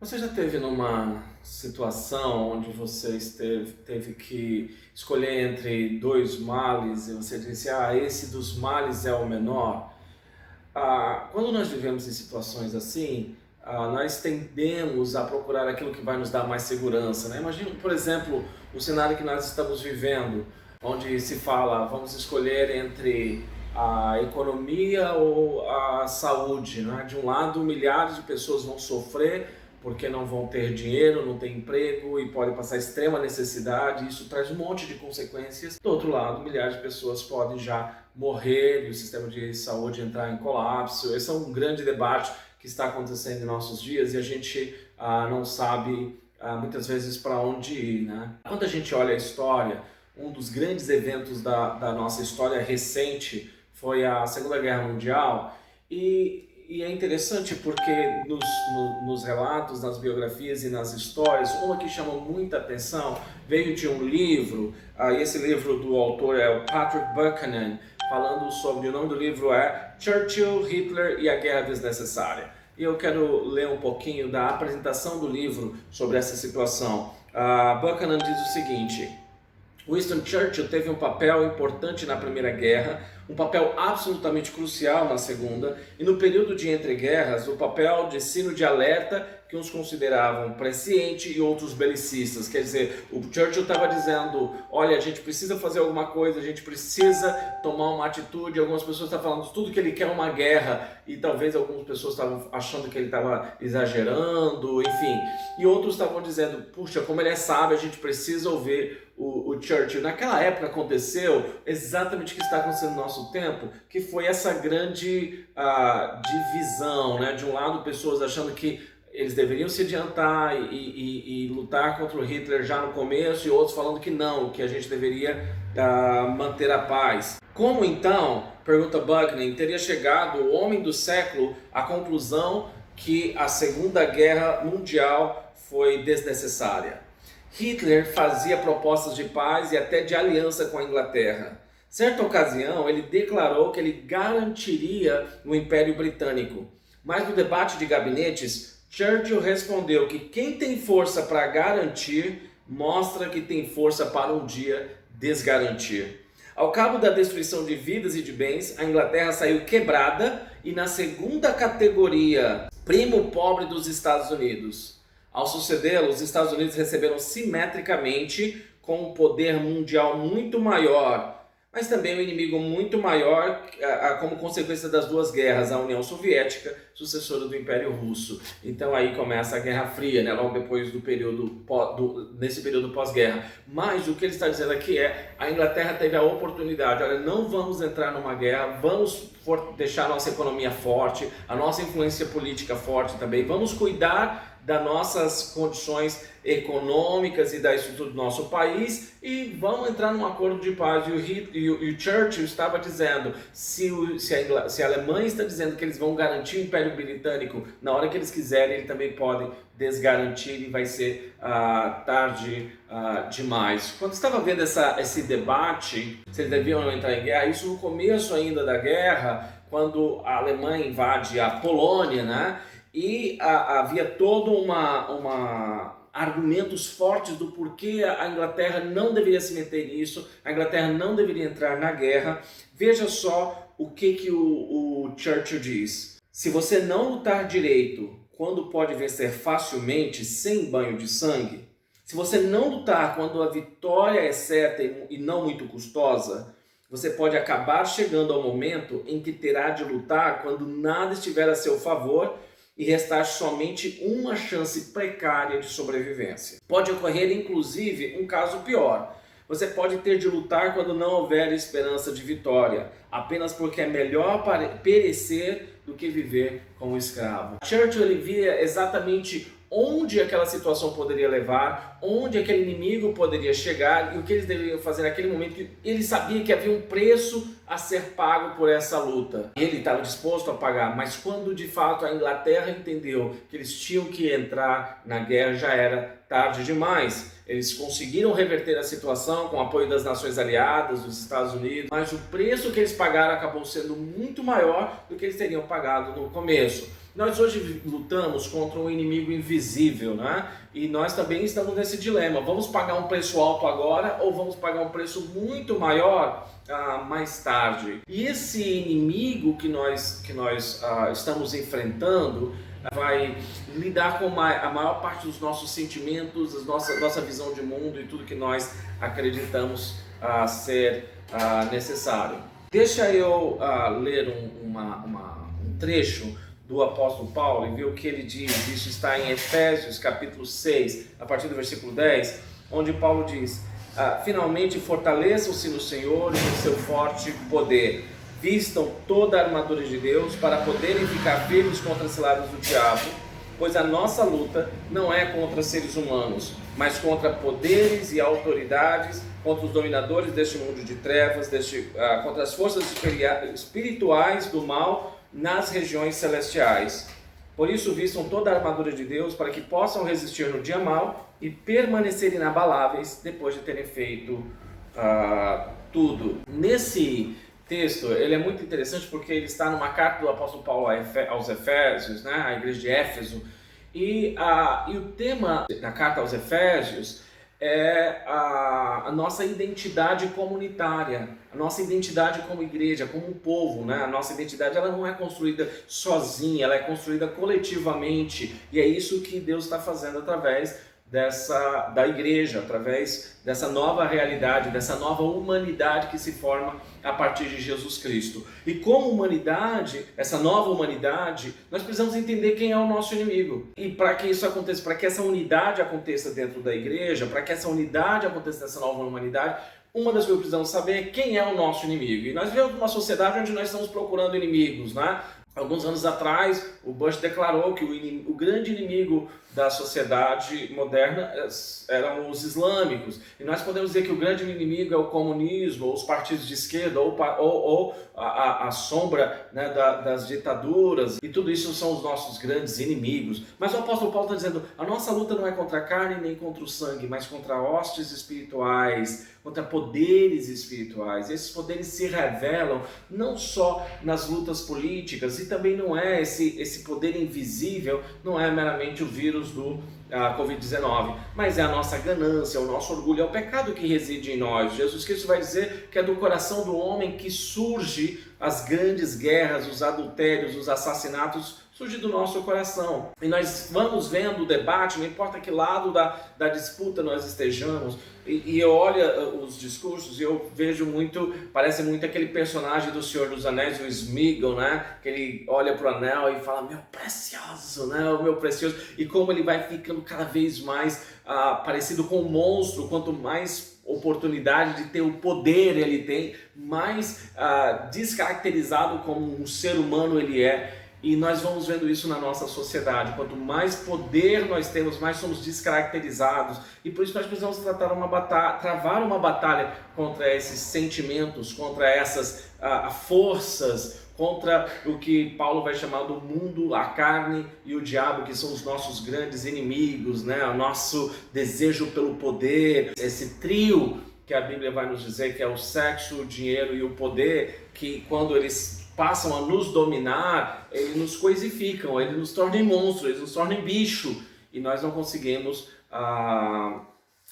Você já teve numa situação onde você teve que escolher entre dois males e você disse, esse dos males é o menor? Quando nós vivemos em situações assim, nós tendemos a procurar aquilo que vai nos dar mais segurança, né? Imagina, por exemplo, o cenário que nós estamos vivendo, onde se fala, vamos escolher entre a economia ou a saúde, né? De um lado, milhares de pessoas vão sofrer porque não vão ter dinheiro, não tem emprego e podem passar extrema necessidade. Isso traz um monte de consequências. Do outro lado, milhares de pessoas podem já morrer e o sistema de saúde entrar em colapso. Esse é um grande debate que está acontecendo em nossos dias e a gente não sabe muitas vezes para onde ir, né? Quando a gente olha a história, um dos grandes eventos da nossa história recente foi a Segunda Guerra Mundial e é interessante porque nos relatos, nas biografias e nas histórias, uma que chama muita atenção veio de um livro, e esse livro do autor é o Patrick Buchanan, falando sobre, o nome do livro é Churchill, Hitler e a Guerra Desnecessária. E eu quero ler um pouquinho da apresentação do livro sobre essa situação. Buchanan diz o seguinte: Winston Churchill teve um papel importante na Primeira Guerra, um papel absolutamente crucial na Segunda, e no período de entreguerras, o papel de sino de alerta que uns consideravam presciente e outros belicistas. Quer dizer, o Churchill estava dizendo, olha, a gente precisa fazer alguma coisa, a gente precisa tomar uma atitude. Algumas pessoas estavam falando tudo que ele quer é uma guerra, e talvez algumas pessoas estavam achando que ele estava exagerando, enfim. E outros estavam dizendo, puxa, como ele é sábio, a gente precisa ouvir o Churchill. Naquela época aconteceu exatamente o que está acontecendo no nosso tempo, que foi essa grande divisão, né? De um lado, pessoas achando que eles deveriam se adiantar e lutar contra o Hitler já no começo, e outros falando que não, que a gente deveria manter a paz. Como então, pergunta Buchanan, teria chegado o homem do século à conclusão que a Segunda Guerra Mundial foi desnecessária? Hitler fazia propostas de paz e até de aliança com a Inglaterra. Certa ocasião, ele declarou que ele garantiria o Império Britânico. Mas no debate de gabinetes, Churchill respondeu que quem tem força para garantir, mostra que tem força para um dia desgarantir. Ao cabo da destruição de vidas e de bens, a Inglaterra saiu quebrada e na segunda categoria, primo pobre dos Estados Unidos. Ao sucedê-lo, os Estados Unidos receberam simetricamente com um poder mundial muito maior, mas também um inimigo muito maior como consequência das duas guerras, a União Soviética, sucessora do Império Russo. Então aí começa a Guerra Fria, né? Logo depois nesse período pós-guerra. Mas o que ele está dizendo aqui é, a Inglaterra teve a oportunidade, olha, não vamos entrar numa guerra, vamos deixar a nossa economia forte, a nossa influência política forte também, vamos cuidar das nossas condições econômicas e da estrutura do nosso país e vamos entrar num acordo de paz. E o Churchill estava dizendo, se a Alemanha está dizendo que eles vão garantir o Império Britânico na hora que eles quiserem, eles também podem desgarantir e vai ser tarde demais. Quando estava vendo esse debate, se eles deviam entrar em guerra, isso no começo ainda da guerra, quando a Alemanha invade a Polônia, né? E havia todo argumentos fortes do porquê a Inglaterra não deveria se meter nisso, a Inglaterra não deveria entrar na guerra. Veja só o que o Churchill diz. Se você não lutar direito, quando pode vencer facilmente, sem banho de sangue, se você não lutar quando a vitória é certa e não muito custosa, você pode acabar chegando ao momento em que terá de lutar quando nada estiver a seu favor e restar somente uma chance precária de sobrevivência. Pode ocorrer, inclusive, um caso pior. Você pode ter de lutar quando não houver esperança de vitória, apenas porque é melhor perecer do que viver como escravo. Churchill ele via exatamente onde aquela situação poderia levar, onde aquele inimigo poderia chegar e o que eles deveriam fazer naquele momento, que ele sabia que havia um preço a ser pago por essa luta. Ele estava disposto a pagar, mas quando de fato a Inglaterra entendeu que eles tinham que entrar na guerra, já era tarde demais. Eles conseguiram reverter a situação com o apoio das nações aliadas, dos Estados Unidos, mas o preço que eles pagaram acabou sendo muito maior do que eles teriam pagado no começo. Nós hoje lutamos contra um inimigo invisível, né? E nós também estamos nesse dilema. Vamos pagar um preço alto agora ou vamos pagar um preço muito maior mais tarde? E esse inimigo que nós estamos enfrentando vai lidar com a maior parte dos nossos sentimentos, nossa visão de mundo e tudo que nós acreditamos ser necessário. Deixa eu ler um trecho do apóstolo Paulo e ver o que ele diz. Isso está em Efésios capítulo 6, a partir do versículo 10, onde Paulo diz: finalmente fortaleçam-se no Senhor e no seu forte poder. Vistam toda a armadura de Deus para poderem ficar firmes contra as ciladas do diabo, pois a nossa luta não é contra seres humanos, mas contra poderes e autoridades, contra os dominadores deste mundo de trevas, contra as forças espirituais do mal nas regiões celestiais. Por isso vistam toda a armadura de Deus para que possam resistir no dia mau e permanecer inabaláveis depois de terem feito tudo. Nesse texto, ele é muito interessante porque ele está numa carta do apóstolo Paulo aos Efésios, né, à igreja de Éfeso, e o tema da carta aos Efésios é a nossa identidade comunitária, a nossa identidade como igreja, como um povo, né? A nossa identidade ela não é construída sozinha, ela é construída coletivamente, e é isso que Deus está fazendo através da igreja, através dessa nova realidade, dessa nova humanidade que se forma a partir de Jesus Cristo. E como humanidade, essa nova humanidade, nós precisamos entender quem é o nosso inimigo. E para que isso aconteça, para que essa unidade aconteça dentro da igreja, para que essa unidade aconteça nessa nova humanidade, uma das coisas que precisamos saber é quem é o nosso inimigo. E nós vivemos uma sociedade onde nós estamos procurando inimigos, né? Alguns anos atrás, o Bush declarou que o grande inimigo da sociedade moderna eram os islâmicos. E nós podemos dizer que o grande inimigo é o comunismo, ou os partidos de esquerda, ou a sombra, né, das ditaduras. E tudo isso são os nossos grandes inimigos. Mas o apóstolo Paulo está dizendo, a nossa luta não é contra a carne nem contra o sangue, mas contra hostes espirituais, contra poderes espirituais. Esses poderes se revelam não só nas lutas políticas, e também não é esse poder invisível, não é meramente o vírus do Covid-19, mas é a nossa ganância, o nosso orgulho, é o pecado que reside em nós. Jesus Cristo vai dizer que é do coração do homem que surge as grandes guerras, os adultérios, os assassinatos, surge do nosso coração. E nós vamos vendo o debate, não importa que lado da disputa nós estejamos, e eu olho os discursos e eu vejo parece muito aquele personagem do Senhor dos Anéis, o Sméagol, né? Que ele olha para o anel e fala, meu precioso, né? O meu precioso. E como ele vai ficando cada vez mais parecido com um monstro, quanto mais oportunidade de ter o poder ele tem, mais descaracterizado como um ser humano ele é. E nós vamos vendo isso na nossa sociedade. Quanto mais poder nós temos, mais somos descaracterizados. E por isso nós precisamos travar uma batalha contra esses sentimentos, contra essas forças, contra o que Paulo vai chamar do mundo, a carne e o diabo, que são os nossos grandes inimigos, né? O nosso desejo pelo poder, esse trio que a Bíblia vai nos dizer que é o sexo, o dinheiro e o poder, que quando eles passam a nos dominar, eles nos coisificam, eles nos tornam monstros, eles nos tornam bicho, e nós não conseguimos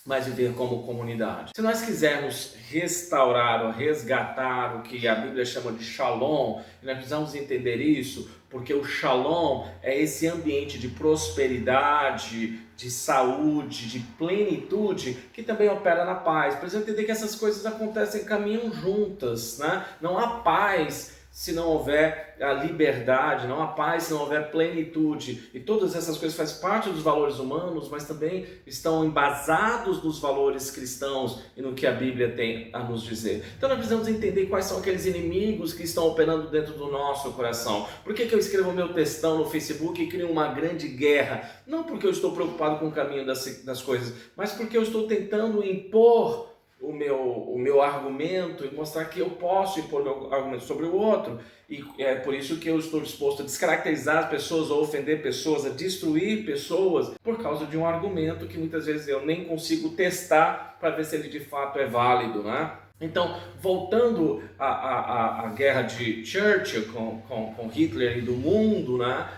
mais viver como comunidade. Se nós quisermos restaurar ou resgatar o que a Bíblia chama de shalom, nós precisamos entender isso, porque o shalom é esse ambiente de prosperidade, de saúde, de plenitude, que também opera na paz. Precisamos entender que essas coisas acontecem, caminham juntas, né? Não há paz se não houver a liberdade, não há paz se não houver plenitude. E todas essas coisas fazem parte dos valores humanos, mas também estão embasados nos valores cristãos e no que a Bíblia tem a nos dizer. Então nós precisamos entender quais são aqueles inimigos que estão operando dentro do nosso coração. Por que eu escrevo meu textão no Facebook e crio uma grande guerra? Não porque eu estou preocupado com o caminho das coisas, mas porque eu estou tentando impor o meu argumento e mostrar que eu posso impor meu argumento sobre o outro, e é por isso que eu estou disposto a descaracterizar as pessoas, a ofender pessoas, a destruir pessoas, por causa de um argumento que muitas vezes eu nem consigo testar para ver se ele de fato é válido, né? Então, voltando à guerra de Churchill com Hitler e do mundo, né?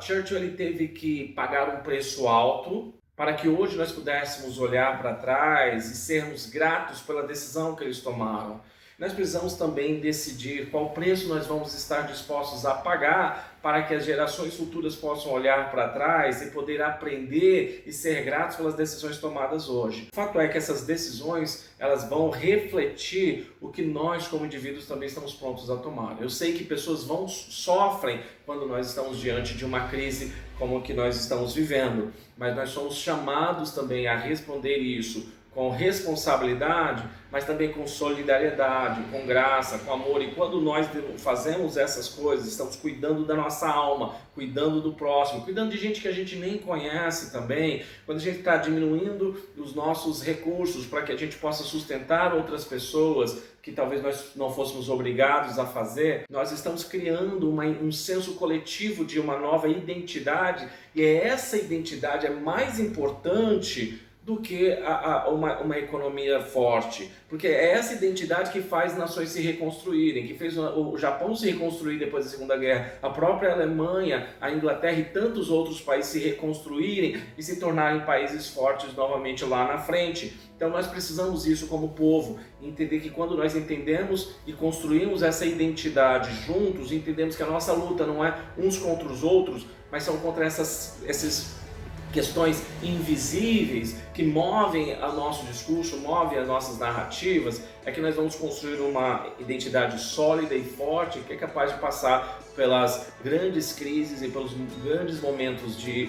Churchill ele teve que pagar um preço alto para que hoje nós pudéssemos olhar para trás e sermos gratos pela decisão que eles tomaram. Nós precisamos também decidir qual preço nós vamos estar dispostos a pagar para que as gerações futuras possam olhar para trás e poder aprender e ser gratos pelas decisões tomadas hoje. O fato é que essas decisões elas vão refletir o que nós como indivíduos também estamos prontos a tomar. Eu sei que pessoas sofrem quando nós estamos diante de uma crise como a que nós estamos vivendo, mas nós somos chamados também a responder isso com responsabilidade, mas também com solidariedade, com graça, com amor. E quando nós fazemos essas coisas, estamos cuidando da nossa alma, cuidando do próximo, cuidando de gente que a gente nem conhece também, quando a gente está diminuindo os nossos recursos para que a gente possa sustentar outras pessoas que talvez nós não fôssemos obrigados a fazer, nós estamos criando um senso coletivo de uma nova identidade, e essa identidade é mais importante do que uma economia forte, porque é essa identidade que faz nações se reconstruírem, que fez o Japão se reconstruir depois da Segunda Guerra, a própria Alemanha, a Inglaterra e tantos outros países se reconstruírem e se tornarem países fortes novamente lá na frente. Então nós precisamos isso como povo, entender que quando nós entendemos e construímos essa identidade juntos, entendemos que a nossa luta não é uns contra os outros, mas são contra esses questões invisíveis que movem o nosso discurso, movem as nossas narrativas, é que nós vamos construir uma identidade sólida e forte que é capaz de passar pelas grandes crises e pelos grandes momentos de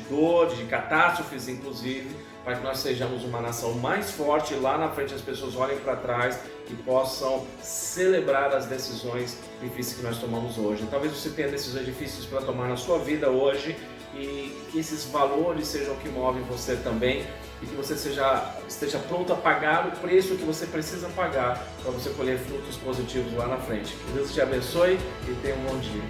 dor, de catástrofes inclusive, para que nós sejamos uma nação mais forte e lá na frente as pessoas olhem para trás e possam celebrar as decisões difíceis que nós tomamos hoje. Talvez você tenha decisões difíceis para tomar na sua vida hoje, e que esses valores sejam o que movem você também, e que você esteja pronto a pagar o preço que você precisa pagar para você colher frutos positivos lá na frente. Que Deus te abençoe e tenha um bom dia.